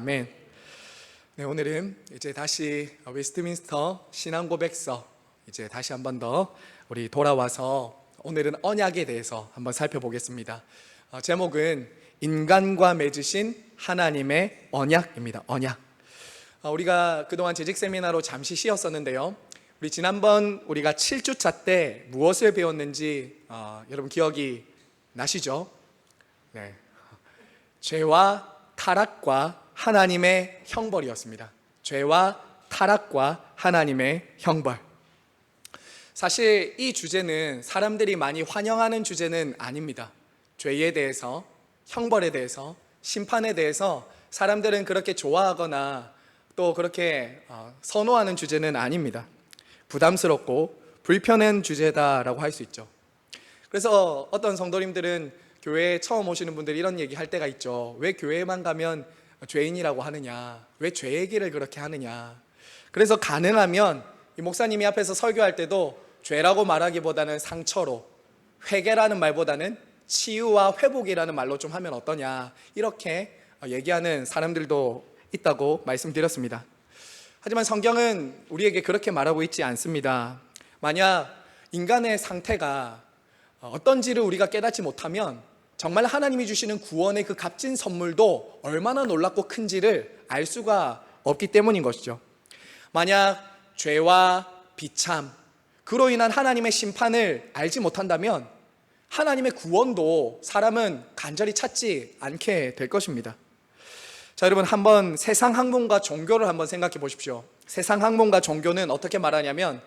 아멘. 네, 오늘은 이제 다시 웨스트민스터 신앙고백서 이제 다시 한 번 더 우리 돌아와서 오늘은 언약에 대해서 한번 살펴보겠습니다. 제목은 인간과 맺으신 하나님의 언약입니다. 언약. 우리가 그동안 재직 세미나로 잠시 쉬었었는데요. 우리 지난번 우리가 7주차 때 무엇을 배웠는지 여러분 기억이 나시죠? 네. 죄와 타락과 하나님의 형벌이었습니다. 죄와 타락과 하나님의 형벌. 사실 이 주제는 사람들이 많이 환영하는 주제는 아닙니다. 죄에 대해서, 형벌에 대해서, 심판에 대해서 사람들은 그렇게 좋아하거나 또 그렇게 선호하는 주제는 아닙니다. 부담스럽고 불편한 주제다라고 할 수 있죠. 그래서 어떤 성도님들은 교회에 처음 오시는 분들이 이런 얘기 할 때가 있죠. 왜 교회에만 가면 죄인이라고 하느냐, 왜 죄 얘기를 그렇게 하느냐. 그래서 가능하면 이 목사님이 앞에서 설교할 때도 죄라고 말하기보다는 상처로, 회개라는 말보다는 치유와 회복이라는 말로 좀 하면 어떠냐, 이렇게 얘기하는 사람들도 있다고 말씀드렸습니다. 하지만 성경은 우리에게 그렇게 말하고 있지 않습니다. 만약 인간의 상태가 어떤지를 우리가 깨닫지 못하면 정말 하나님이 주시는 구원의 그 값진 선물도 얼마나 놀랍고 큰지를 알 수가 없기 때문인 것이죠. 만약 죄와 비참, 그로 인한 하나님의 심판을 알지 못한다면 하나님의 구원도 사람은 간절히 찾지 않게 될 것입니다. 자, 여러분 한번 세상 학문과 종교를 한번 생각해 보십시오. 세상 학문과 종교는 어떻게 말하냐면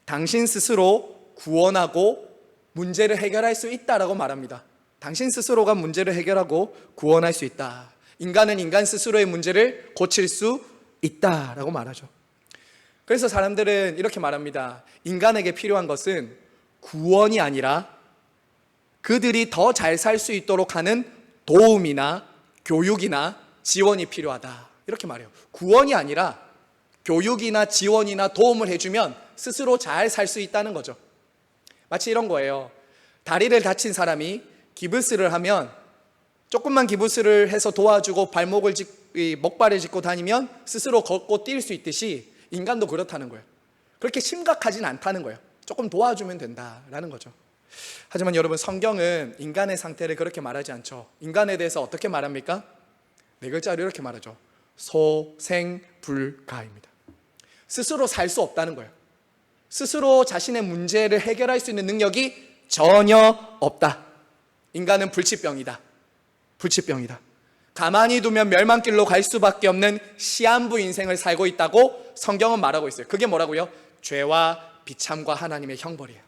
당신 스스로 구원하고 문제를 해결할 수 있다라고 말합니다. 당신 스스로가 문제를 해결하고 구원할 수 있다. 인간은 인간 스스로의 문제를 고칠 수 있다라고 말하죠. 그래서 사람들은 이렇게 말합니다. 인간에게 필요한 것은 구원이 아니라 그들이 더 잘 살 수 있도록 하는 도움이나 교육이나 지원이 필요하다. 이렇게 말해요. 구원이 아니라 교육이나 지원이나 도움을 해주면 스스로 잘 살 수 있다는 거죠. 마치 이런 거예요. 다리를 다친 사람이 기부스를 하면 조금만 기부스를 해서 도와주고 목발을 짚고 다니면 스스로 걷고 뛸 수 있듯이 인간도 그렇다는 거예요. 그렇게 심각하진 않다는 거예요. 조금 도와주면 된다라는 거죠. 하지만 여러분 성경은 인간의 상태를 그렇게 말하지 않죠. 인간에 대해서 어떻게 말합니까? 4글자로 이렇게 말하죠. 소생불가입니다. 스스로 살 수 없다는 거예요. 스스로 자신의 문제를 해결할 수 있는 능력이 전혀 없다. 인간은 불치병이다. 불치병이다. 가만히 두면 멸망길로 갈 수밖에 없는 시한부 인생을 살고 있다고 성경은 말하고 있어요. 그게 뭐라고요? 죄와 비참과 하나님의 형벌이에요.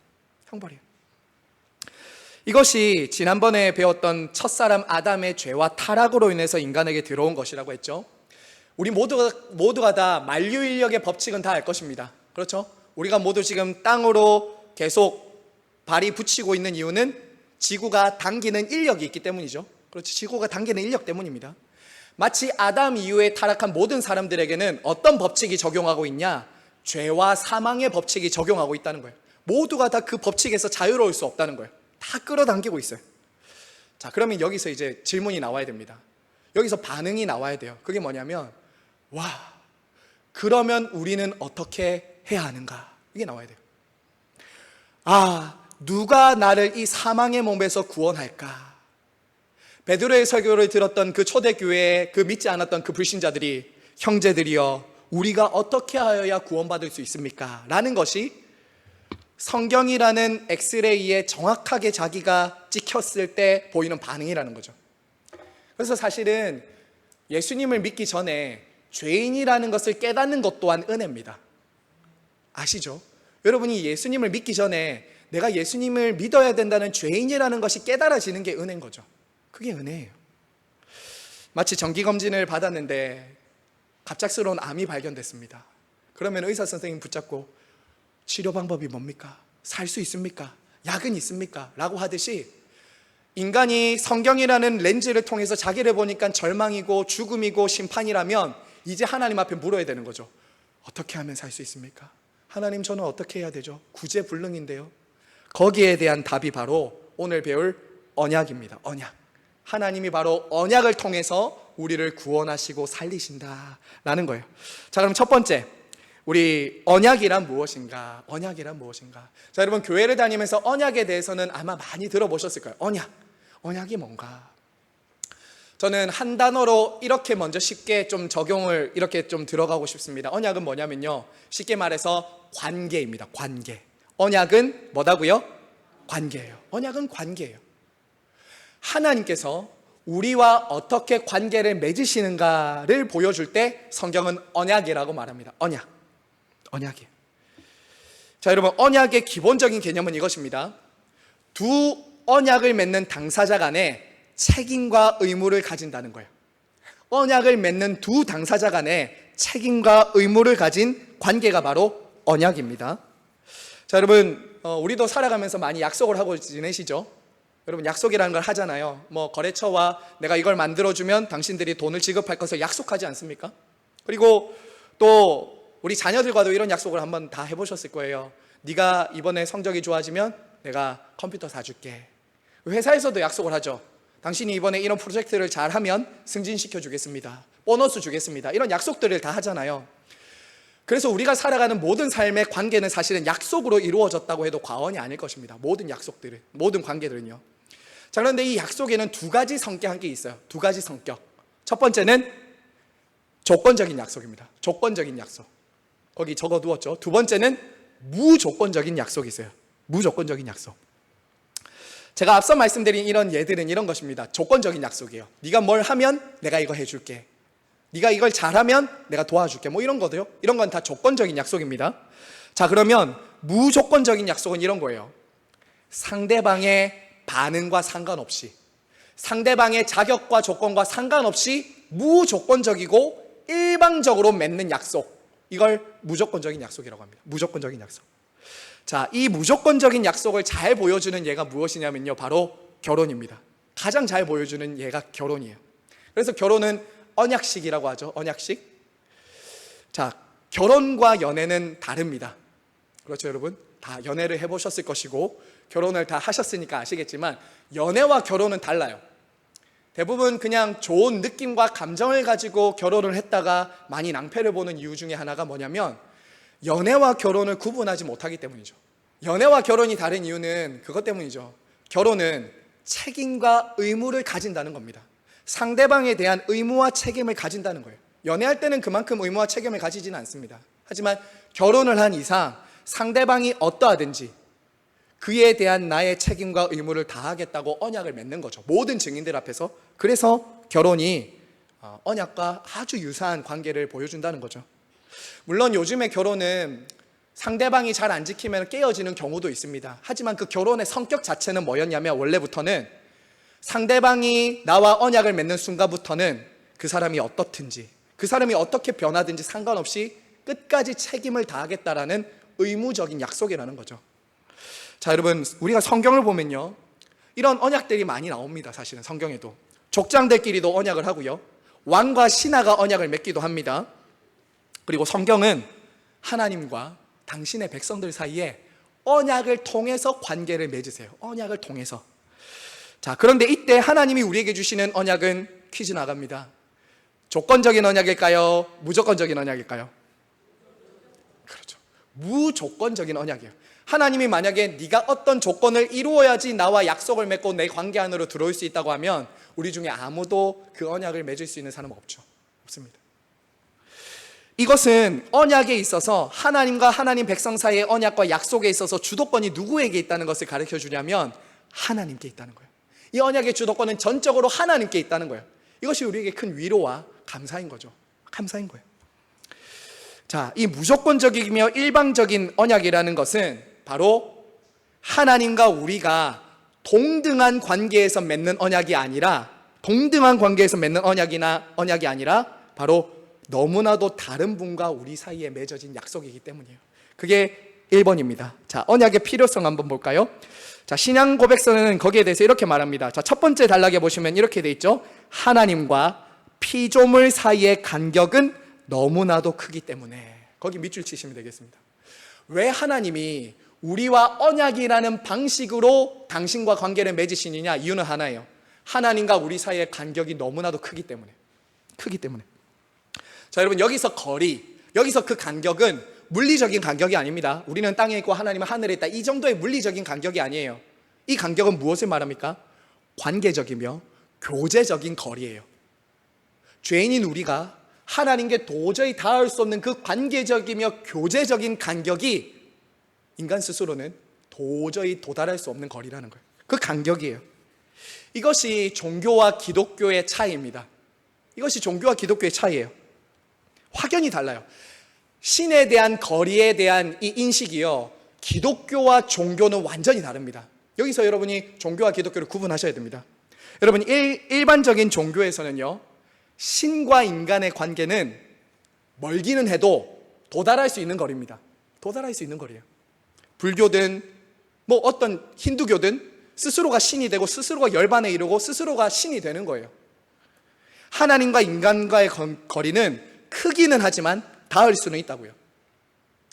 형벌이에요. 이것이 지난번에 배웠던 첫사람 아담의 죄와 타락으로 인해서 인간에게 들어온 것이라고 했죠. 우리 모두가 다 만류인력의 법칙은 다 알 것입니다. 그렇죠? 우리가 모두 지금 땅으로 계속 발이 붙이고 있는 이유는 지구가 당기는 인력이 있기 때문이죠. 그렇지, 지구가 당기는 인력 때문입니다. 마치 아담 이후에 타락한 모든 사람들에게는 어떤 법칙이 적용하고 있냐? 죄와 사망의 법칙이 적용하고 있다는 거예요. 모두가 다 그 법칙에서 자유로울 수 없다는 거예요. 다 끌어당기고 있어요. 자, 그러면 여기서 이제 질문이 나와야 됩니다. 여기서 반응이 나와야 돼요. 그게 뭐냐면, 와, 그러면 우리는 어떻게 해야 하는가? 이게 나와야 돼요. 누가 나를 이 사망의 몸에서 구원할까? 베드로의 설교를 들었던 그 초대교회에 그 믿지 않았던 그 불신자들이, 형제들이여, 우리가 어떻게 하여야 구원받을 수 있습니까? 라는 것이 성경이라는 엑스레이에 정확하게 자기가 찍혔을 때 보이는 반응이라는 거죠. 그래서 사실은 예수님을 믿기 전에 죄인이라는 것을 깨닫는 것 또한 은혜입니다. 아시죠? 여러분이 예수님을 믿기 전에 내가 예수님을 믿어야 된다는 죄인이라는 것이 깨달아지는 게 은혜인 거죠. 그게 은혜예요. 마치 정기검진을 받았는데 갑작스러운 암이 발견됐습니다. 그러면 의사 선생님 붙잡고 치료 방법이 뭡니까? 살 수 있습니까? 약은 있습니까? 라고 하듯이 인간이 성경이라는 렌즈를 통해서 자기를 보니까 절망이고 죽음이고 심판이라면 이제 하나님 앞에 물어야 되는 거죠. 어떻게 하면 살 수 있습니까? 하나님, 저는 어떻게 해야 되죠? 구제불능인데요. 거기에 대한 답이 바로 오늘 배울 언약입니다. 언약. 하나님이 바로 언약을 통해서 우리를 구원하시고 살리신다라는 거예요. 자, 그럼 첫 번째, 우리 언약이란 무엇인가? 언약이란 무엇인가? 자, 여러분 교회를 다니면서 언약에 대해서는 아마 많이 들어보셨을 거예요. 언약이 뭔가? 저는 한 단어로 이렇게 먼저 쉽게 좀 적용을 이렇게 좀 들어가고 싶습니다. 언약은 뭐냐면요, 쉽게 말해서 관계입니다. 관계. 언약은 뭐다고요? 관계예요. 언약은 관계예요. 하나님께서 우리와 어떻게 관계를 맺으시는가를 보여줄 때 성경은 언약이라고 말합니다. 언약이에요. 자, 여러분 언약의 기본적인 개념은 이것입니다. 두 언약을 맺는 당사자 간에 책임과 의무를 가진다는 거예요. 언약을 맺는 두 당사자 간에 책임과 의무를 가진 관계가 바로 언약입니다. 자, 여러분 우리도 살아가면서 많이 약속을 하고 지내시죠? 여러분 약속이라는 걸 하잖아요. 뭐 거래처와 내가 이걸 만들어주면 당신들이 돈을 지급할 것을 약속하지 않습니까? 그리고 또 우리 자녀들과도 이런 약속을 한번 다 해보셨을 거예요. 네가 이번에 성적이 좋아지면 내가 컴퓨터 사줄게. 회사에서도 약속을 하죠. 당신이 이번에 이런 프로젝트를 잘하면 승진시켜 주겠습니다. 보너스 주겠습니다. 이런 약속들을 다 하잖아요. 그래서 우리가 살아가는 모든 삶의 관계는 사실은 약속으로 이루어졌다고 해도 과언이 아닐 것입니다. 모든 약속들은, 모든 관계들은요. 자, 그런데 이 약속에는 두 가지 성격이 있어요. 두 가지 성격. 첫 번째는 조건적인 약속입니다. 조건적인 약속. 거기 적어두었죠. 두 번째는 무조건적인 약속이 있어요. 무조건적인 약속. 제가 앞서 말씀드린 이런 예들은 이런 것입니다. 조건적인 약속이에요. 네가 뭘 하면 내가 이거 해줄게. 네가 이걸 잘하면 내가 도와줄게. 뭐 이런 거도요. 이런 건 다 조건적인 약속입니다. 자, 그러면 무조건적인 약속은 이런 거예요. 상대방의 반응과 상관없이, 상대방의 자격과 조건과 상관없이 무조건적이고 일방적으로 맺는 약속, 이걸 무조건적인 약속이라고 합니다. 무조건적인 약속. 자, 이 무조건적인 약속을 잘 보여주는 예가 무엇이냐면요, 바로 결혼입니다. 가장 잘 보여주는 예가 결혼이에요. 그래서 결혼은 언약식이라고 하죠. 언약식. 자, 결혼과 연애는 다릅니다. 그렇죠, 여러분? 다 연애를 해보셨을 것이고 결혼을 다 하셨으니까 아시겠지만 연애와 결혼은 달라요. 대부분 그냥 좋은 느낌과 감정을 가지고 결혼을 했다가 많이 낭패를 보는 이유 중에 하나가 뭐냐면 연애와 결혼을 구분하지 못하기 때문이죠. 연애와 결혼이 다른 이유는 그것 때문이죠. 결혼은 책임과 의무를 가진다는 겁니다. 상대방에 대한 의무와 책임을 가진다는 거예요. 연애할 때는 그만큼 의무와 책임을 가지지는 않습니다. 하지만 결혼을 한 이상 상대방이 어떠하든지 그에 대한 나의 책임과 의무를 다하겠다고 언약을 맺는 거죠. 모든 증인들 앞에서. 그래서 결혼이 언약과 아주 유사한 관계를 보여준다는 거죠. 물론 요즘의 결혼은 상대방이 잘 안 지키면 깨어지는 경우도 있습니다. 하지만 그 결혼의 성격 자체는 뭐였냐면 원래부터는 상대방이 나와 언약을 맺는 순간부터는 그 사람이 어떻든지, 그 사람이 어떻게 변하든지 상관없이 끝까지 책임을 다하겠다라는 의무적인 약속이라는 거죠. 자, 여러분 우리가 성경을 보면요, 이런 언약들이 많이 나옵니다. 사실은 성경에도 족장들끼리도 언약을 하고요, 왕과 신하가 언약을 맺기도 합니다. 그리고 성경은 하나님과 당신의 백성들 사이에 언약을 통해서 관계를 맺으세요. 언약을 통해서. 자, 그런데 이때 하나님이 우리에게 주시는 언약은 퀴즈 나갑니다. 조건적인 언약일까요? 무조건적인 언약일까요? 그렇죠. 무조건적인 언약이에요. 하나님이 만약에 네가 어떤 조건을 이루어야지 나와 약속을 맺고 내 관계 안으로 들어올 수 있다고 하면 우리 중에 아무도 그 언약을 맺을 수 있는 사람은 없죠. 없습니다. 이것은 언약에 있어서 하나님과 하나님 백성 사이의 언약과 약속에 있어서 주도권이 누구에게 있다는 것을 가르쳐 주냐면 하나님께 있다는 거예요. 이 언약의 주도권은 전적으로 하나님께 있다는 거예요. 이것이 우리에게 큰 위로와 감사인 거죠. 감사인 거예요. 자, 이 무조건적이며 일방적인 언약이라는 것은 바로 하나님과 우리가 동등한 관계에서 맺는 언약이 아니라, 동등한 관계에서 맺는 언약이 아니라 바로 너무나도 다른 분과 우리 사이에 맺어진 약속이기 때문이에요. 그게 1번입니다. 자, 언약의 필요성 한번 볼까요? 자, 신앙 고백서는 거기에 대해서 이렇게 말합니다. 자, 첫 번째 단락에 보시면 이렇게 돼 있죠. 하나님과 피조물 사이의 간격은 너무나도 크기 때문에. 거기 밑줄 치시면 되겠습니다. 왜 하나님이 우리와 언약이라는 방식으로 당신과 관계를 맺으시느냐? 이유는 하나예요. 하나님과 우리 사이의 간격이 너무나도 크기 때문에. 자, 여러분, 여기서 거리, 여기서 그 간격은 물리적인 간격이 아닙니다. 우리는 땅에 있고 하나님은 하늘에 있다. 이 정도의 물리적인 간격이 아니에요. 이 간격은 무엇을 말합니까? 관계적이며 교제적인 거리예요. 죄인인 우리가 하나님께 도저히 닿을 수 없는 그 관계적이며 교제적인 간격이 인간 스스로는 도저히 도달할 수 없는 거리라는 거예요. 그 간격이에요. 이것이 종교와 기독교의 차이입니다. 이것이 종교와 기독교의 차이예요. 확연히 달라요. 신에 대한 거리에 대한 이 인식이요, 기독교와 종교는 완전히 다릅니다. 여기서 여러분이 종교와 기독교를 구분하셔야 됩니다. 여러분, 일반적인 종교에서는요, 신과 인간의 관계는 멀기는 해도 도달할 수 있는 거리입니다. 도달할 수 있는 거리예요. 불교든 뭐 어떤 힌두교든 스스로가 신이 되고 스스로가 열반에 이르고 스스로가 신이 되는 거예요. 하나님과 인간과의 거리는 크기는 하지만 닿을 수는 있다고요.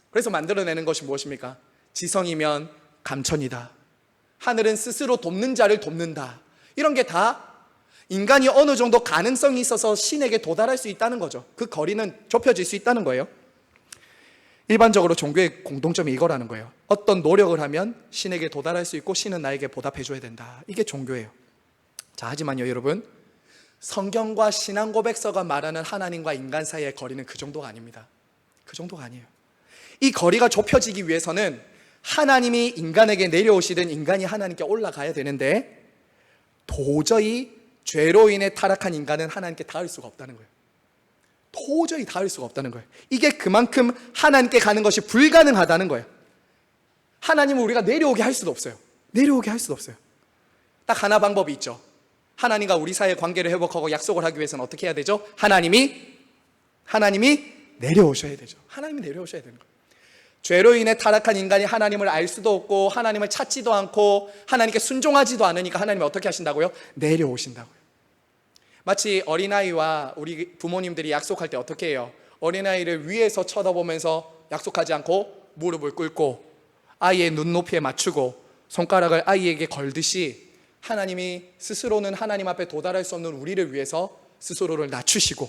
그래서 만들어내는 것이 무엇입니까? 지성이면 감천이다. 하늘은 스스로 돕는 자를 돕는다. 이런 게 다 인간이 어느 정도 가능성이 있어서 신에게 도달할 수 있다는 거죠. 그 거리는 좁혀질 수 있다는 거예요. 일반적으로 종교의 공통점이 이거라는 거예요. 어떤 노력을 하면 신에게 도달할 수 있고 신은 나에게 보답해 줘야 된다. 이게 종교예요. 자, 하지만요, 여러분, 성경과 신앙 고백서가 말하는 하나님과 인간 사이의 거리는 그 정도가 아닙니다. 그 정도가 아니에요. 이 거리가 좁혀지기 위해서는 하나님이 인간에게 내려오시든 인간이 하나님께 올라가야 되는데, 도저히 죄로 인해 타락한 인간은 하나님께 닿을 수가 없다는 거예요. 도저히 닿을 수가 없다는 거예요. 이게 그만큼 하나님께 가는 것이 불가능하다는 거예요. 하나님은 우리가 내려오게 할 수도 없어요. 내려오게 할 수도 없어요. 딱 하나 방법이 있죠. 하나님과 우리 사이의 관계를 회복하고 약속을 하기 위해서는 어떻게 해야 되죠? 하나님이 내려오셔야 되죠. 하나님이 내려오셔야 되는 거예요. 죄로 인해 타락한 인간이 하나님을 알 수도 없고 하나님을 찾지도 않고 하나님께 순종하지도 않으니까 하나님이 어떻게 하신다고요? 내려오신다고요. 마치 어린아이와 우리 부모님들이 약속할 때 어떻게 해요? 어린아이를 위에서 쳐다보면서 약속하지 않고 무릎을 꿇고 아이의 눈높이에 맞추고 손가락을 아이에게 걸듯이 하나님이 스스로는 하나님 앞에 도달할 수 없는 우리를 위해서 스스로를 낮추시고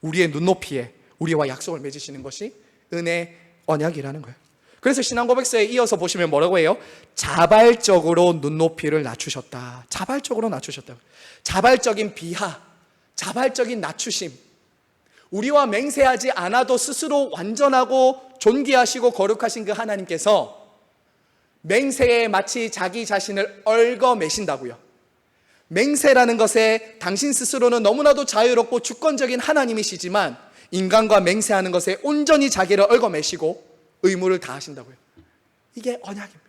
우리의 눈높이에 우리와 약속을 맺으시는 것이 은혜 언약이라는 거예요. 그래서 신앙 고백서에 이어서 보시면 뭐라고 해요? 자발적으로 눈높이를 낮추셨다. 자발적으로 낮추셨다. 자발적인 비하, 자발적인 낮추심. 우리와 맹세하지 않아도 스스로 완전하고 존귀하시고 거룩하신 그 하나님께서 맹세에 마치 자기 자신을 얽어매신다고요. 맹세라는 것에 당신 스스로는 너무나도 자유롭고 주권적인 하나님이시지만 인간과 맹세하는 것에 온전히 자기를 얽어매시고 의무를 다하신다고요. 이게 언약입니다.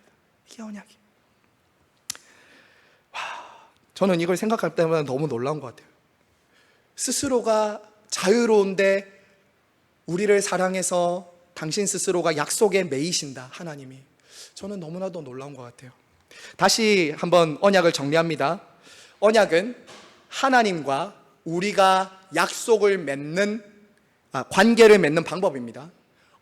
이게 언약이에요. 저는 이걸 생각할 때마다 너무 놀라운 것 같아요. 스스로가 자유로운데 우리를 사랑해서 당신 스스로가 약속에 매이신다, 하나님이. 저는 너무나도 놀라운 것 같아요. 다시 한번 언약을 정리합니다. 언약은 하나님과 우리가 약속을 맺는 관계를 맺는 방법입니다.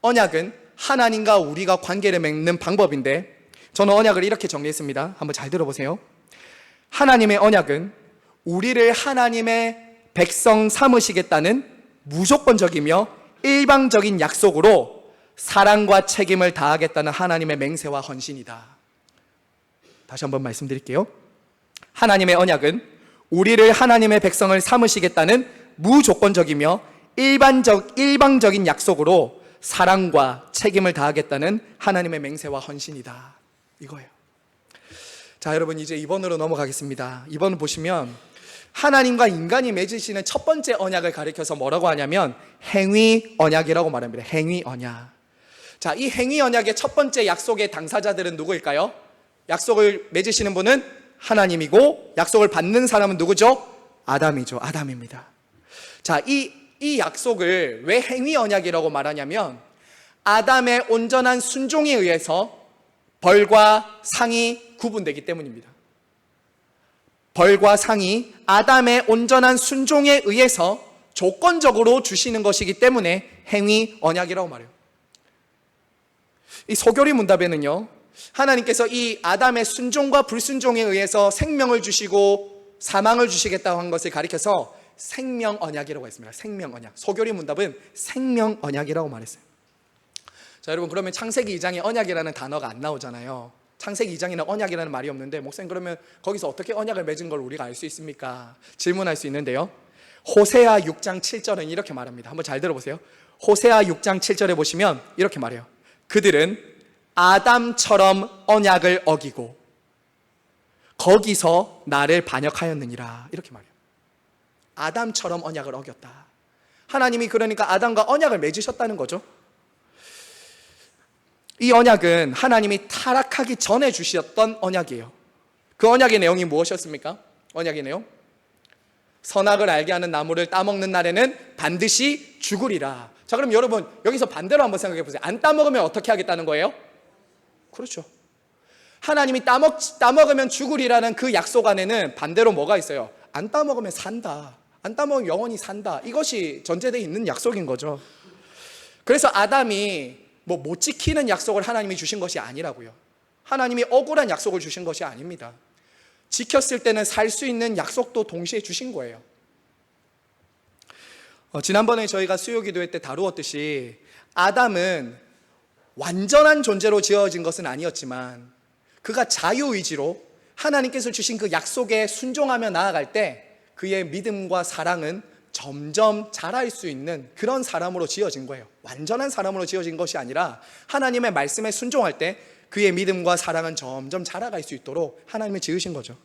언약은 하나님과 우리가 관계를 맺는 방법인데, 저는 언약을 이렇게 정리했습니다. 한번 잘 들어보세요. 하나님의 언약은 우리를 하나님의 백성 삼으시겠다는 무조건적이며 일방적인 약속으로 사랑과 책임을 다하겠다는 하나님의 맹세와 헌신이다. 다시 한번 말씀드릴게요. 하나님의 언약은 우리를 하나님의 백성을 삼으시겠다는 무조건적이며 일방적인 약속으로 사랑과 책임을 다하겠다는 하나님의 맹세와 헌신이다. 이거예요. 자, 여러분, 이제 2번으로 넘어가겠습니다. 2번 보시면 하나님과 인간이 맺으시는 첫 번째 언약을 가리켜서 뭐라고 하냐면 행위 언약이라고 말합니다. 행위 언약. 자, 이 행위 언약의 첫 번째 약속의 당사자들은 누구일까요? 약속을 맺으시는 분은 하나님이고 약속을 받는 사람은 누구죠? 아담이죠. 아담입니다. 자, 이 약속을 왜 행위 언약이라고 말하냐면 아담의 온전한 순종에 의해서 벌과 상이 구분되기 때문입니다. 벌과 상이 아담의 온전한 순종에 의해서 조건적으로 주시는 것이기 때문에 행위 언약이라고 말해요. 이 소교리 문답에는요, 하나님께서 이 아담의 순종과 불순종에 의해서 생명을 주시고 사망을 주시겠다고 한 것을 가리켜서 생명 언약이라고 했습니다. 생명 언약. 소교리 문답은 생명 언약이라고 말했어요. 자, 여러분, 그러면 창세기 2장에 언약이라는 단어가 안 나오잖아요. 창세기 2장에는 언약이라는 말이 없는데, 목사님, 그러면 거기서 어떻게 언약을 맺은 걸 우리가 알 수 있습니까? 질문할 수 있는데요. 호세아 6장 7절은 이렇게 말합니다. 한번 잘 들어보세요. 호세아 6장 7절에 보시면 이렇게 말해요. 그들은 아담처럼 언약을 어기고 거기서 나를 반역하였느니라. 이렇게 말해요. 아담처럼 언약을 어겼다. 하나님이 그러니까 아담과 언약을 맺으셨다는 거죠. 이 언약은 하나님이 타락하기 전에 주셨던 언약이에요. 그 언약의 내용이 무엇이었습니까? 언약의 내용? 선악을 알게 하는 나무를 따먹는 날에는 반드시 죽으리라. 자, 그럼 여러분, 여기서 반대로 한번 생각해 보세요. 안 따먹으면 어떻게 하겠다는 거예요? 그렇죠. 하나님이 따먹으면 죽으리라는 그 약속 안에는 반대로 뭐가 있어요? 안 따먹으면 산다. 안 따먹으면 영원히 산다. 이것이 전제되어 있는 약속인 거죠. 그래서 아담이 못 지키는 약속을 하나님이 주신 것이 아니라고요. 하나님이 억울한 약속을 주신 것이 아닙니다. 지켰을 때는 살 수 있는 약속도 동시에 주신 거예요. 지난번에 저희가 수요기도회 때 다루었듯이 아담은 완전한 존재로 지어진 것은 아니었지만 그가 자유의지로 하나님께서 주신 그 약속에 순종하며 나아갈 때 그의 믿음과 사랑은 점점 자랄 수 있는 그런 사람으로 지어진 거예요. 완전한 사람으로 지어진 것이 아니라 하나님의 말씀에 순종할 때 그의 믿음과 사랑은 점점 자라갈 수 있도록 하나님이 지으신 거죠.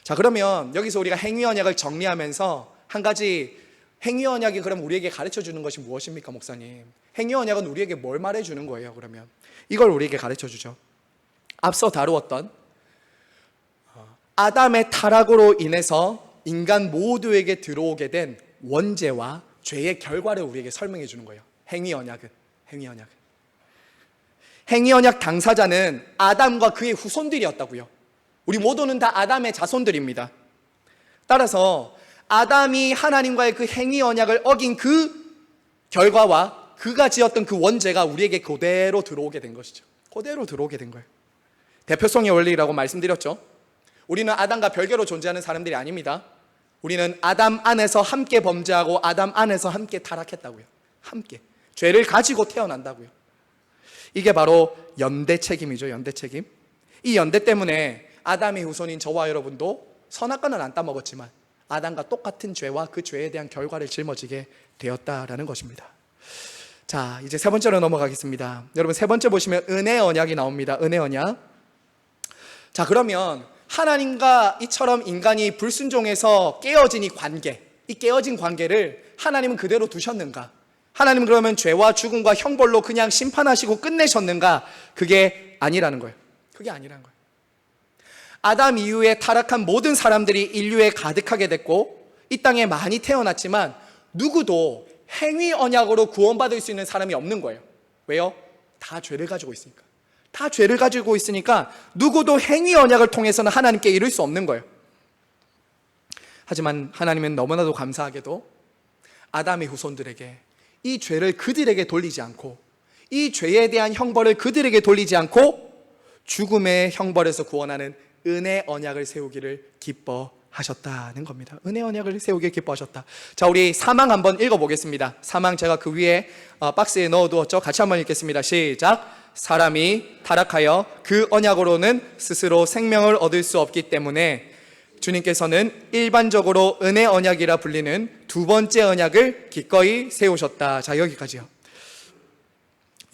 자, 그러면 여기서 우리가 행위 언약을 정리하면서 한 가지, 행위 언약이 그럼 우리에게 가르쳐 주는 것이 무엇입니까, 목사님? 행위 언약은 우리에게 뭘 말해 주는 거예요, 그러면? 이걸 우리에게 가르쳐 주죠. 앞서 다루었던 아담의 타락으로 인해서 인간 모두에게 들어오게 된 원죄와 죄의 결과를 우리에게 설명해 주는 거예요. 행위 언약은. 행위 언약 당사자는 아담과 그의 후손들이었다고요. 우리 모두는 다 아담의 자손들입니다. 따라서 아담이 하나님과의 그 행위 언약을 어긴 그 결과와 그가 지었던 그 원죄가 우리에게 그대로 들어오게 된 것이죠. 그대로 들어오게 된 거예요. 대표성의 원리라고 말씀드렸죠. 우리는 아담과 별개로 존재하는 사람들이 아닙니다. 우리는 아담 안에서 함께 범죄하고 아담 안에서 함께 타락했다고요. 함께. 죄를 가지고 태어난다고요. 이게 바로 연대 책임이죠. 연대 책임. 이 연대 때문에 아담의 후손인 저와 여러분도 선악과는 안 따먹었지만 아담과 똑같은 죄와 그 죄에 대한 결과를 짊어지게 되었다라는 것입니다. 자, 이제 세 번째로 넘어가겠습니다. 여러분, 세 번째 보시면 은혜 언약이 나옵니다. 은혜 언약. 자, 그러면 하나님과 이처럼 인간이 불순종해서 깨어진 이 관계, 이 깨어진 관계를 하나님은 그대로 두셨는가? 하나님은 그러면 죄와 죽음과 형벌로 그냥 심판하시고 끝내셨는가? 그게 아니라는 거예요. 그게 아니라는 거예요. 아담 이후에 타락한 모든 사람들이 인류에 가득하게 됐고 이 땅에 많이 태어났지만 누구도 행위 언약으로 구원받을 수 있는 사람이 없는 거예요. 왜요? 다 죄를 가지고 있으니까. 다 죄를 가지고 있으니까 누구도 행위 언약을 통해서는 하나님께 이룰 수 없는 거예요. 하지만 하나님은 너무나도 감사하게도 아담의 후손들에게 이 죄를 그들에게 돌리지 않고 이 죄에 대한 형벌을 그들에게 돌리지 않고 죽음의 형벌에서 구원하는 은혜 언약을 세우기를 기뻐하셨다는 겁니다. 은혜 언약을 세우기를 기뻐하셨다. 자, 우리 사망 한번 읽어보겠습니다. 사망 제가 그 위에 박스에 넣어두었죠. 같이 한번 읽겠습니다. 시작. 사람이 타락하여 그 언약으로는 스스로 생명을 얻을 수 없기 때문에 주님께서는 일반적으로 은혜 언약이라 불리는 두 번째 언약을 기꺼이 세우셨다. 자, 여기까지요.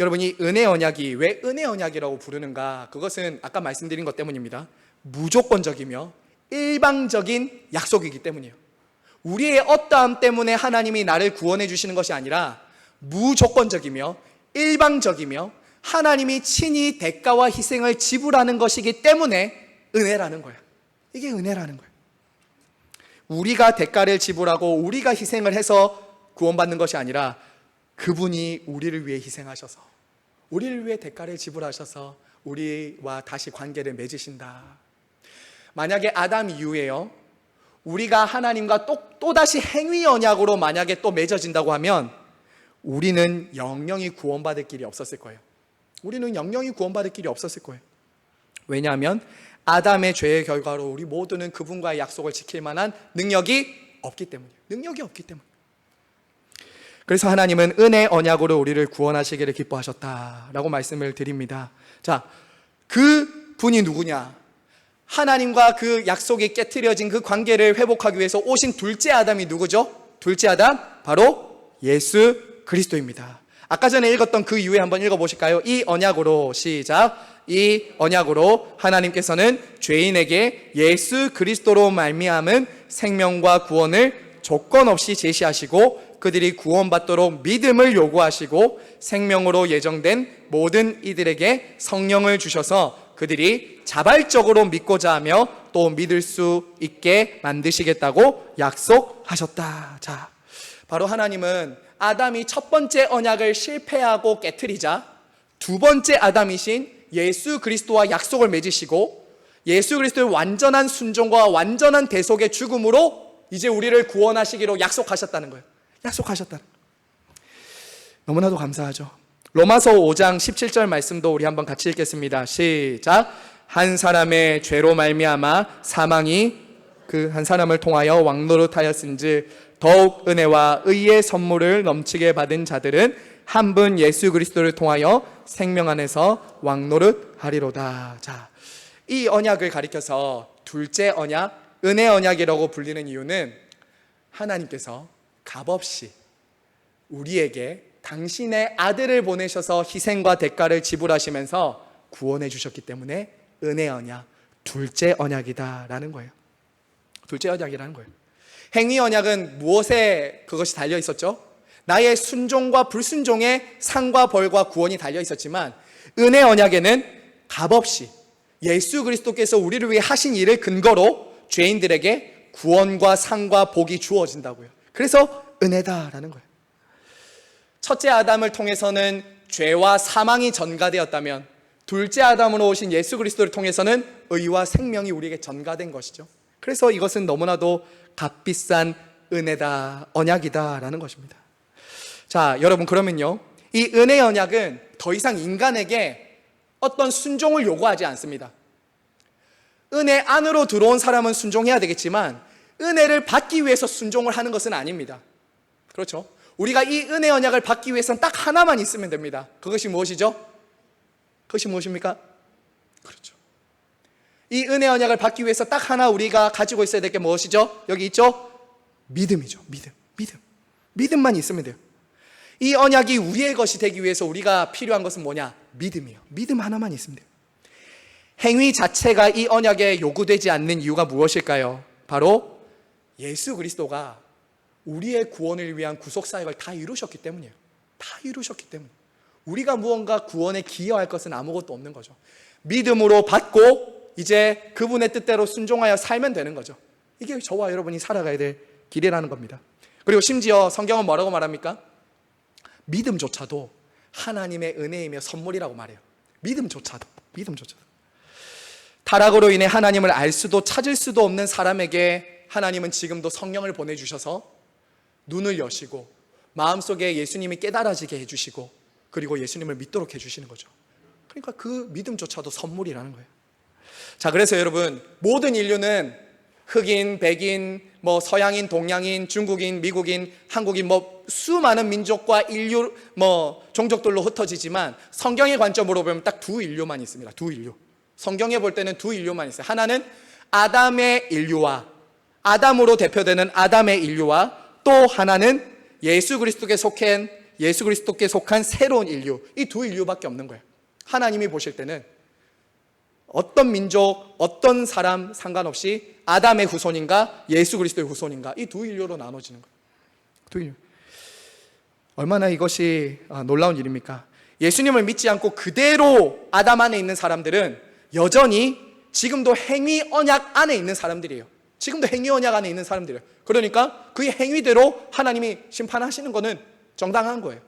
여러분, 이 은혜 언약이 왜 은혜 언약이라고 부르는가? 그것은 아까 말씀드린 것 때문입니다. 무조건적이며 일방적인 약속이기 때문이에요. 우리의 어떠함 때문에 하나님이 나를 구원해 주시는 것이 아니라 무조건적이며 일방적이며 하나님이 친히 대가와 희생을 지불하는 것이기 때문에 은혜라는 거예요. 이게 은혜라는 거예요. 우리가 대가를 지불하고 우리가 희생을 해서 구원받는 것이 아니라 그분이 우리를 위해 희생하셔서 우리를 위해 대가를 지불하셔서 우리와 다시 관계를 맺으신다. 만약에 아담 이후에요, 우리가 하나님과 또다시 행위 언약으로 만약에 또 맺어진다고 하면 우리는 영영이 구원받을 길이 없었을 거예요. 우리는 영영이 구원받을 길이 없었을 거예요. 왜냐하면 아담의 죄의 결과로 우리 모두는 그분과의 약속을 지킬 만한 능력이 없기 때문이에요. 능력이 없기 때문에. 그래서 하나님은 은혜 언약으로 우리를 구원하시기를 기뻐하셨다라고 말씀을 드립니다. 자, 그 분이 누구냐? 하나님과 그 약속이 깨트려진 그 관계를 회복하기 위해서 오신 둘째 아담이 누구죠? 둘째 아담, 바로 예수 그리스도입니다. 아까 전에 읽었던 그 이후에 한번 읽어보실까요? 이 언약으로, 시작. 이 언약으로 하나님께서는 죄인에게 예수 그리스도로 말미암은 생명과 구원을 조건 없이 제시하시고 그들이 구원받도록 믿음을 요구하시고 생명으로 예정된 모든 이들에게 성령을 주셔서 그들이 자발적으로 믿고자 하며 또 믿을 수 있게 만드시겠다고 약속하셨다. 자, 바로 하나님은 아담이 첫 번째 언약을 실패하고 깨트리자 두 번째 아담이신 예수 그리스도와 약속을 맺으시고 예수 그리스도의 완전한 순종과 완전한 대속의 죽음으로 이제 우리를 구원하시기로 약속하셨다는 거예요. 약속하셨다는 거예요. 너무나도 감사하죠. 로마서 5장 17절 말씀도 우리 한번 같이 읽겠습니다. 시작. 한 사람의 죄로 말미암아 사망이 그 한 사람을 통하여 왕노릇하였은즉 더욱 은혜와 의의 선물을 넘치게 받은 자들은 한 분 예수 그리스도를 통하여 생명 안에서 왕노릇하리로다. 자, 이 언약을 가리켜서 둘째 언약, 은혜 언약이라고 불리는 이유는 하나님께서 값없이 우리에게 당신의 아들을 보내셔서 희생과 대가를 지불하시면서 구원해 주셨기 때문에 은혜 언약, 둘째 언약이다라는 거예요. 둘째 언약이라는 거예요. 행위 언약은 무엇에 그것이 달려 있었죠? 나의 순종과 불순종의 상과 벌과 구원이 달려 있었지만 은혜 언약에는 값없이 예수 그리스도께서 우리를 위해 하신 일을 근거로 죄인들에게 구원과 상과 복이 주어진다고요. 그래서 은혜다라는 거예요. 첫째 아담을 통해서는 죄와 사망이 전가되었다면 둘째 아담으로 오신 예수 그리스도를 통해서는 의와 생명이 우리에게 전가된 것이죠. 그래서 이것은 너무나도 값비싼 은혜다, 언약이다라는 것입니다. 자, 여러분, 그러면요, 이 은혜 언약은 더 이상 인간에게 어떤 순종을 요구하지 않습니다. 은혜 안으로 들어온 사람은 순종해야 되겠지만 은혜를 받기 위해서 순종을 하는 것은 아닙니다. 그렇죠? 우리가 이 은혜 언약을 받기 위해서는 딱 하나만 있으면 됩니다. 그것이 무엇이죠? 그것이 무엇입니까? 그렇죠. 이 은혜 언약을 받기 위해서 딱 하나 우리가 가지고 있어야 될 게 무엇이죠? 여기 있죠? 믿음이죠. 믿음만 있으면 돼요. 이 언약이 우리의 것이 되기 위해서 우리가 필요한 것은 뭐냐? 믿음이에요. 믿음 하나만 있으면 돼요. 행위 자체가 이 언약에 요구되지 않는 이유가 무엇일까요? 바로 예수 그리스도가 우리의 구원을 위한 구속사역을 다 이루셨기 때문이에요. 다 이루셨기 때문에 우리가 무언가 구원에 기여할 것은 아무것도 없는 거죠. 믿음으로 받고 이제 그분의 뜻대로 순종하여 살면 되는 거죠. 이게 저와 여러분이 살아가야 될 길이라는 겁니다. 그리고 심지어 성경은 뭐라고 말합니까? 믿음조차도 하나님의 은혜이며 선물이라고 말해요. 믿음조차도. 타락으로 인해 하나님을 알 수도 찾을 수도 없는 사람에게 하나님은 지금도 성령을 보내주셔서 눈을 여시고 마음속에 예수님이 깨달아지게 해주시고 그리고 예수님을 믿도록 해주시는 거죠. 그러니까 그 믿음조차도 선물이라는 거예요. 자, 그래서 여러분, 모든 인류는 흑인, 백인, 서양인, 동양인, 중국인, 미국인, 한국인, 수많은 민족과 인류, 종족들로 흩어지지만 성경의 관점으로 보면 딱 두 인류만 있습니다. 두 인류. 성경에 볼 때는 두 인류만 있어요. 하나는 아담의 인류와 아담으로 대표되는 아담의 인류와 또 하나는 예수 그리스도께 속한 새로운 인류. 이 두 인류밖에 없는 거예요. 하나님이 보실 때는 어떤 민족, 어떤 사람 상관없이 아담의 후손인가 예수 그리스도의 후손인가 이 두 인류로 나눠지는 거예요. 두 인류. 얼마나 이것이 놀라운 일입니까? 예수님을 믿지 않고 그대로 아담 안에 있는 사람들은 여전히 지금도 행위 언약 안에 있는 사람들이에요. 지금도 행위 언약 안에 있는 사람들이에요. 그러니까 그 행위대로 하나님이 심판하시는 것은 정당한 거예요.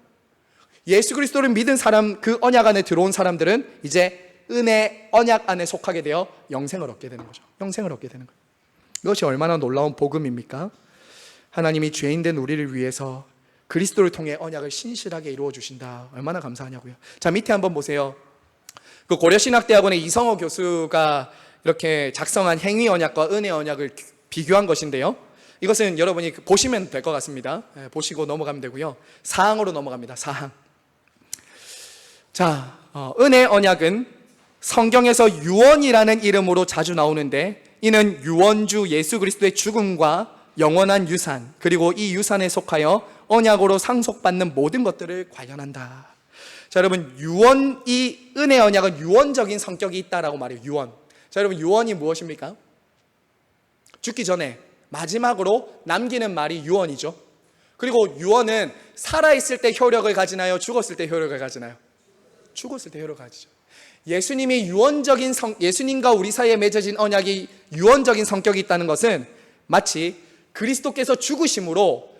예수 그리스도를 믿은 사람, 그 언약 안에 들어온 사람들은 이제 은혜 언약 안에 속하게 되어 영생을 얻게 되는 거죠. 영생을 얻게 되는 거예요. 이것이 얼마나 놀라운 복음입니까? 하나님이 죄인된 우리를 위해서 그리스도를 통해 언약을 신실하게 이루어 주신다. 얼마나 감사하냐고요. 자, 밑에 한번 보세요. 그 고려신학대학원의 이성호 교수가 이렇게 작성한 행위 언약과 은혜 언약을 비교한 것인데요. 이것은 여러분이 보시면 될 것 같습니다. 보시고 넘어가면 되고요. 사항으로 넘어갑니다. 사항. 자, 은혜 언약은 성경에서 유언이라는 이름으로 자주 나오는데, 이는 유언주 예수 그리스도의 죽음과 영원한 유산, 그리고 이 유산에 속하여 언약으로 상속받는 모든 것들을 관련한다. 자, 여러분, 이 은혜 언약은 유언적인 성격이 있다라고 말해요. 유언. 자, 여러분, 유언이 무엇입니까? 죽기 전에 마지막으로 남기는 말이 유언이죠. 그리고 유언은 살아있을 때 효력을 가지나요? 죽었을 때 효력을 가지나요? 죽었을 때 효력을 가지죠. 예수님과 우리 사이에 맺어진 언약이 유언적인 성격이 있다는 것은 마치 그리스도께서 죽으심으로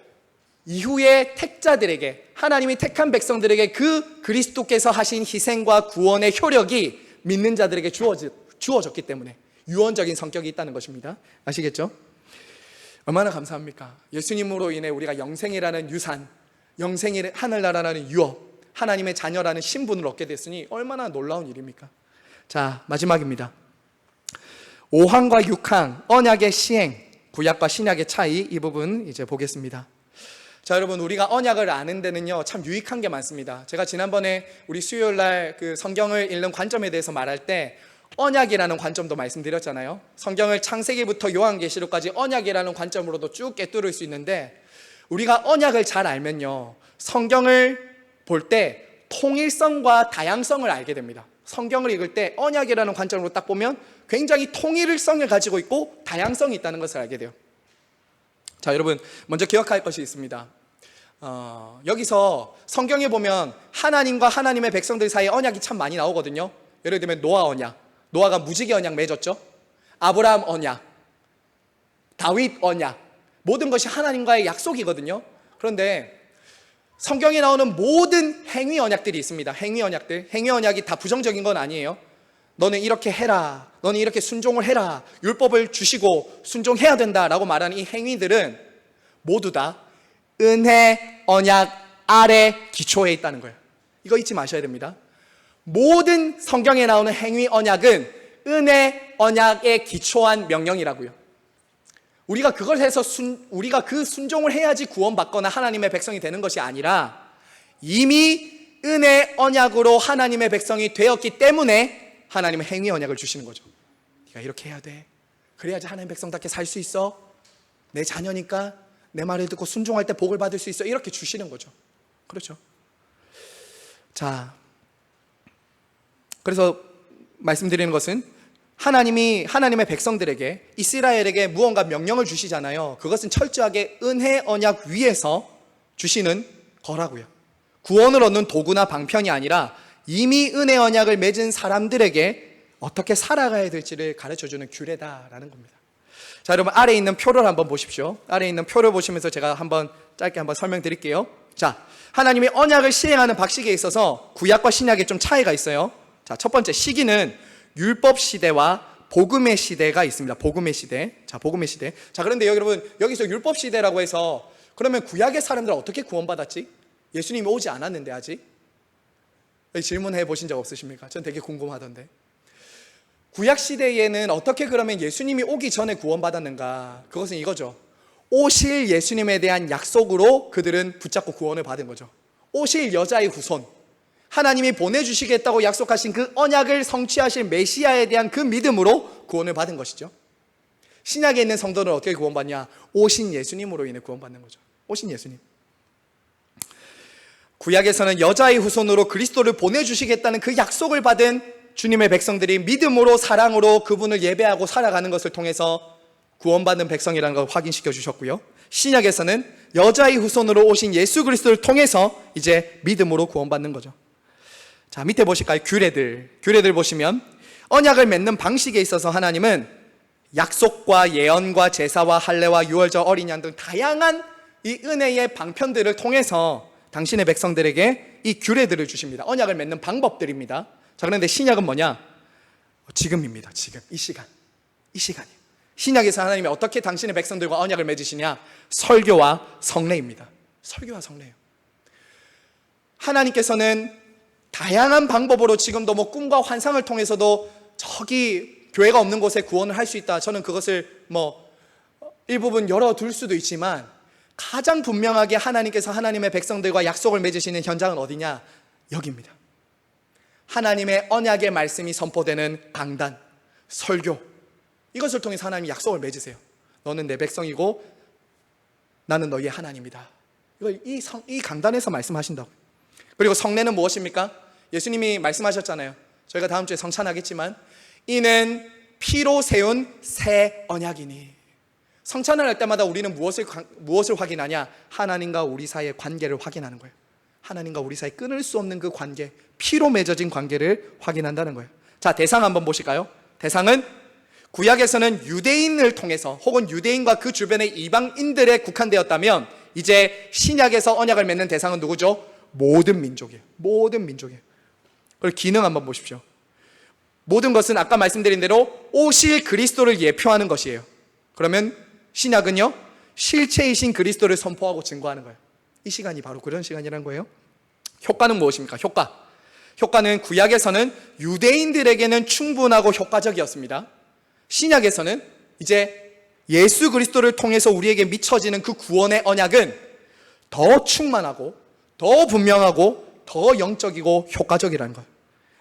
이후에 택자들에게, 하나님이 택한 백성들에게 그 그리스도께서 하신 희생과 구원의 효력이 믿는 자들에게 주어졌기 때문에 유언적인 성격이 있다는 것입니다. 아시겠죠? 얼마나 감사합니까? 예수님으로 인해 우리가 영생이라는 유산, 영생이 하늘나라라는 유업, 하나님의 자녀라는 신분을 얻게 됐으니 얼마나 놀라운 일입니까? 자, 마지막입니다. 5항과 6항, 언약의 시행, 구약과 신약의 차이, 이 부분 이제 보겠습니다. 자, 여러분, 우리가 언약을 아는 데는요 참 유익한 게 많습니다. 제가 지난번에 우리 수요일날 그 성경을 읽는 관점에 대해서 말할 때 언약이라는 관점도 말씀드렸잖아요. 성경을 창세기부터 요한계시록까지 언약이라는 관점으로도 쭉 꿰뚫을 수 있는데, 우리가 언약을 잘 알면요 성경을 볼 때 통일성과 다양성을 알게 됩니다. 성경을 읽을 때 언약이라는 관점으로 딱 보면 굉장히 통일성을 가지고 있고 다양성이 있다는 것을 알게 돼요. 자, 여러분, 먼저 기억할 것이 있습니다. 여기서 성경에 보면 하나님과 하나님의 백성들 사이에 언약이 참 많이 나오거든요. 예를 들면 노아 언약, 노아가 무지개 언약 맺었죠. 아브라함 언약, 다윗 언약, 모든 것이 하나님과의 약속이거든요. 그런데 성경에 나오는 모든 행위 언약들이 있습니다. 행위 언약들, 행위 언약이 다 부정적인 건 아니에요. 너는 이렇게 해라, 너는 이렇게 순종을 해라, 율법을 주시고 순종해야 된다라고 말하는 이 행위들은 모두 다 은혜 언약 아래 기초에 있다는 거예요. 이거 잊지 마셔야 됩니다. 모든 성경에 나오는 행위 언약은 은혜 언약에 기초한 명령이라고요. 우리가 그걸 해서 우리가 그 순종을 해야지 구원받거나 하나님의 백성이 되는 것이 아니라 이미 은혜 언약으로 하나님의 백성이 되었기 때문에 하나님은 행위 언약을 주시는 거죠. 네가 이렇게 해야 돼. 그래야지 하나님의 백성답게 살 수 있어. 내 자녀니까 내 말을 듣고 순종할 때 복을 받을 수 있어. 이렇게 주시는 거죠. 그렇죠. 자, 그래서 말씀드리는 것은 하나님이 하나님의 백성들에게, 이스라엘에게 무언가 명령을 주시잖아요. 그것은 철저하게 은혜 언약 위에서 주시는 거라고요. 구원을 얻는 도구나 방편이 아니라 이미 은혜 언약을 맺은 사람들에게 어떻게 살아가야 될지를 가르쳐주는 규례다라는 겁니다. 자, 여러분, 아래에 있는 표를 한번 보십시오. 아래에 있는 표를 보시면서 제가 짧게 한번 설명드릴게요. 자, 하나님이 언약을 시행하는 방식에 있어서 구약과 신약에 좀 차이가 있어요. 자, 첫 번째, 시기는 율법 시대와 복음의 시대가 있습니다. 복음의 시대. 자, 복음의 시대. 자, 그런데 여러분, 여기서 율법 시대라고 해서 그러면 구약의 사람들은 어떻게 구원받았지? 예수님이 오지 않았는데 아직? 질문해 보신 적 없으십니까? 전 되게 궁금하던데. 구약 시대에는 어떻게 그러면 예수님이 오기 전에 구원받았는가? 그것은 이거죠. 오실 예수님에 대한 약속으로 그들은 붙잡고 구원을 받은 거죠. 오실 여자의 후손, 하나님이 보내주시겠다고 약속하신 그 언약을 성취하실 메시아에 대한 그 믿음으로 구원을 받은 것이죠. 신약에 있는 성도는 어떻게 구원받냐? 오신 예수님으로 인해 구원받는 거죠. 오신 예수님. 구약에서는 여자의 후손으로 그리스도를 보내주시겠다는 그 약속을 받은 주님의 백성들이 믿음으로 사랑으로 그분을 예배하고 살아가는 것을 통해서 구원받는 백성이라는 걸 확인시켜 주셨고요. 신약에서는 여자의 후손으로 오신 예수 그리스도를 통해서 이제 믿음으로 구원받는 거죠. 자, 밑에 보실까요? 규례들 보시면 언약을 맺는 방식에 있어서 하나님은 약속과 예언과 제사와 할례와 유월절 어린 양 등 다양한 이 은혜의 방편들을 통해서 당신의 백성들에게 이 규례들을 주십니다. 언약을 맺는 방법들입니다. 자, 그런데 신약은 뭐냐? 지금입니다. 지금 이 시간이에요. 신약에서 하나님이 어떻게 당신의 백성들과 언약을 맺으시냐? 설교와 성례입니다. 설교와 성례예요. 하나님께서는 다양한 방법으로 지금도 꿈과 환상을 통해서도 저기 교회가 없는 곳에 구원을 할 수 있다. 저는 그것을 일부분 열어둘 수도 있지만 가장 분명하게 하나님께서 하나님의 백성들과 약속을 맺으시는 현장은 어디냐? 여기입니다. 하나님의 언약의 말씀이 선포되는 강단, 설교, 이것을 통해서 하나님이 약속을 맺으세요. 너는 내 백성이고 나는 너희의 하나님이다. 이걸 이 강단에서 말씀하신다고. 그리고 성례는 무엇입니까? 예수님이 말씀하셨잖아요. 저희가 다음 주에 성찬하겠지만 이는 피로 세운 새 언약이니. 성찬을 할 때마다 우리는 무엇을 확인하냐? 하나님과 우리 사이의 관계를 확인하는 거예요. 하나님과 우리 사이 끊을 수 없는 그 관계, 피로 맺어진 관계를 확인한다는 거예요. 자, 대상 한번 보실까요? 대상은 구약에서는 유대인을 통해서 혹은 유대인과 그 주변의 이방인들에 국한되었다면 이제 신약에서 언약을 맺는 대상은 누구죠? 모든 민족이에요. 모든 민족이에요. 그리고 기능 한번 보십시오. 모든 것은 아까 말씀드린 대로 오실 그리스도를 예표하는 것이에요. 그러면 신약은요, 실체이신 그리스도를 선포하고 증거하는 거예요. 이 시간이 바로 그런 시간이라는 거예요. 효과는 무엇입니까? 효과는 구약에서는 유대인들에게는 충분하고 효과적이었습니다. 신약에서는 이제 예수 그리스도를 통해서 우리에게 미쳐지는 그 구원의 언약은 더 충만하고 더 분명하고 더 영적이고 효과적이라는 거예요.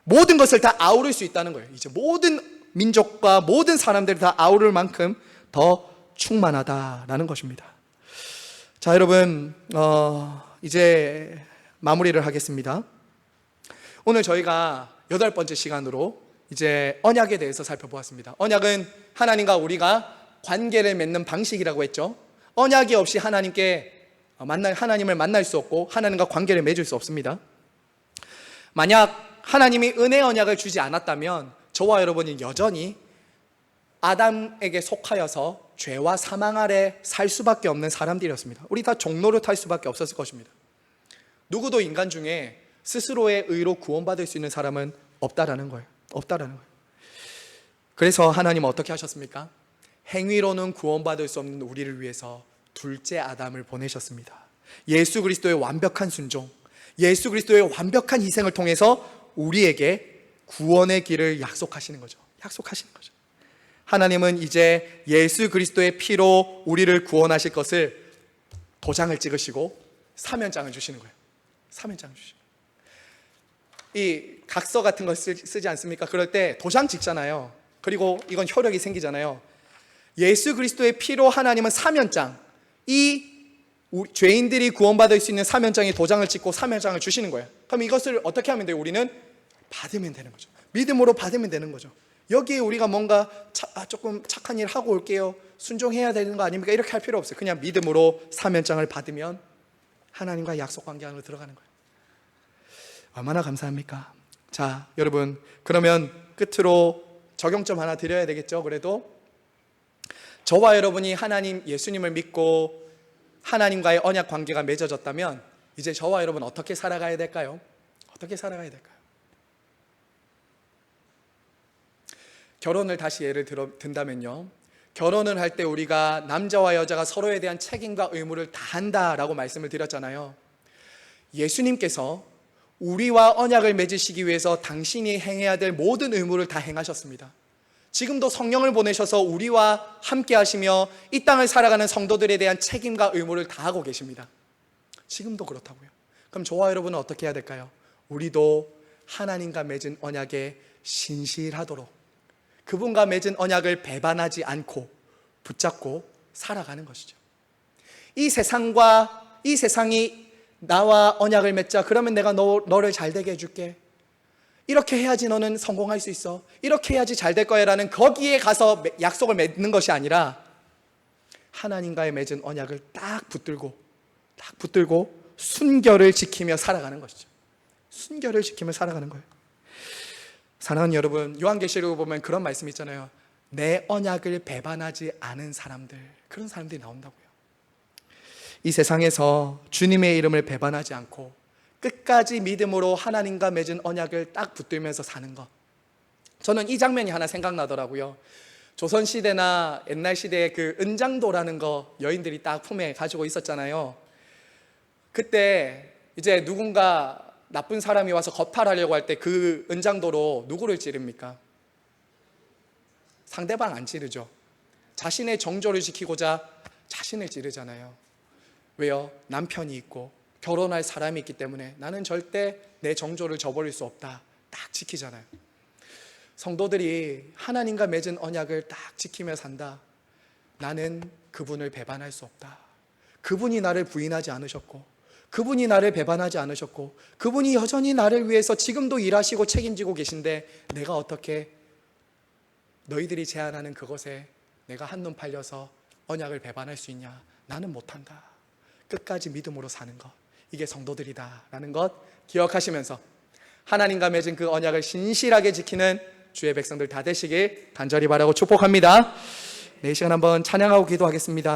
모든 것을 다 아우를 수 있다는 거예요. 이제 모든 민족과 모든 사람들을 다 아우를 만큼 더 충만하다라는 것입니다. 자, 여러분, 이제 마무리를 하겠습니다. 오늘 저희가 8번째 시간으로 이제 언약에 대해서 살펴보았습니다. 언약은 하나님과 우리가 관계를 맺는 방식이라고 했죠. 언약이 없이 하나님을 만날 수 없고 하나님과 관계를 맺을 수 없습니다. 만약 하나님이 은혜 언약을 주지 않았다면 저와 여러분이 여전히 아담에게 속하여서 죄와 사망 아래 살 수밖에 없는 사람들이었습니다. 우리 다 종로를 탈 수밖에 없었을 것입니다. 누구도 인간 중에 스스로의 의로 구원받을 수 있는 사람은 없다라는 거예요. 그래서 하나님은 어떻게 하셨습니까? 행위로는 구원받을 수 없는 우리를 위해서 둘째 아담을 보내셨습니다. 예수 그리스도의 완벽한 순종, 예수 그리스도의 완벽한 희생을 통해서 우리에게 구원의 길을 약속하시는 거죠. 하나님은 이제 예수 그리스도의 피로 우리를 구원하실 것을 도장을 찍으시고 사면장을 주시는 거예요. 이 각서 같은 거 쓰지 않습니까? 그럴 때 도장 찍잖아요. 그리고 이건 효력이 생기잖아요. 예수 그리스도의 피로 하나님은 사면장, 죄인들이 구원받을 수 있는 사면장에 도장을 찍고 사면장을 주시는 거예요. 그럼 이것을 어떻게 하면 돼요? 우리는 받으면 되는 거죠. 믿음으로 받으면 되는 거죠. 여기에 우리가 뭔가 조금 착한 일 하고 올게요, 순종해야 되는 거 아닙니까? 이렇게 할 필요 없어요. 그냥 믿음으로 사면장을 받으면 하나님과 약속 관계 안으로 들어가는 거예요. 얼마나 감사합니까? 자, 여러분, 그러면 끝으로 적용점 하나 드려야 되겠죠. 그래도 저와 여러분이 하나님 예수님을 믿고 하나님과의 언약 관계가 맺어졌다면 이제 저와 여러분 어떻게 살아가야 될까요? 결혼을 다시 예를 든다면요, 결혼을 할 때 우리가 남자와 여자가 서로에 대한 책임과 의무를 다한다라고 말씀을 드렸잖아요. 예수님께서 우리와 언약을 맺으시기 위해서 당신이 행해야 될 모든 의무를 다 행하셨습니다. 지금도 성령을 보내셔서 우리와 함께 하시며 이 땅을 살아가는 성도들에 대한 책임과 의무를 다하고 계십니다. 지금도 그렇다고요. 그럼 저와 여러분은 어떻게 해야 될까요? 우리도 하나님과 맺은 언약에 신실하도록 그분과 맺은 언약을 배반하지 않고 붙잡고 살아가는 것이죠. 이 세상이 나와 언약을 맺자, 그러면 내가 너를 잘 되게 해줄게, 이렇게 해야지 너는 성공할 수 있어, 이렇게 해야지 잘 될 거야 라는 거기에 가서 약속을 맺는 것이 아니라 하나님과의 맺은 언약을 딱 붙들고 순결을 지키며 살아가는 것이죠. 사랑하는 여러분, 요한계시록을 보면 그런 말씀이 있잖아요. 내 언약을 배반하지 않은 사람들, 그런 사람들이 나온다고요. 이 세상에서 주님의 이름을 배반하지 않고 끝까지 믿음으로 하나님과 맺은 언약을 딱 붙들면서 사는 것, 저는 이 장면이 하나 생각나더라고요. 조선시대나 옛날 시대에 그 은장도라는 거 여인들이 딱 품에 가지고 있었잖아요. 그때 이제 누군가 나쁜 사람이 와서 거탈하려고 할 때 그 은장도로 누구를 찌릅니까? 상대방 안 찌르죠. 자신의 정조를 지키고자 자신을 찌르잖아요. 왜요? 남편이 있고 결혼할 사람이 있기 때문에 나는 절대 내 정조를 저버릴 수 없다. 딱 지키잖아요. 성도들이 하나님과 맺은 언약을 딱 지키며 산다. 나는 그분을 배반할 수 없다. 그분이 나를 부인하지 않으셨고, 그분이 나를 배반하지 않으셨고, 그분이 여전히 나를 위해서 지금도 일하시고 책임지고 계신데 내가 어떻게 너희들이 제안하는 그것에 내가 한눈 팔려서 언약을 배반할 수 있냐? 나는 못한다. 끝까지 믿음으로 사는 것, 이게 성도들이다라는 것 기억하시면서 하나님과 맺은 그 언약을 신실하게 지키는 주의 백성들 다 되시길 간절히 바라고 축복합니다. 네, 이 시간 한번 찬양하고 기도하겠습니다.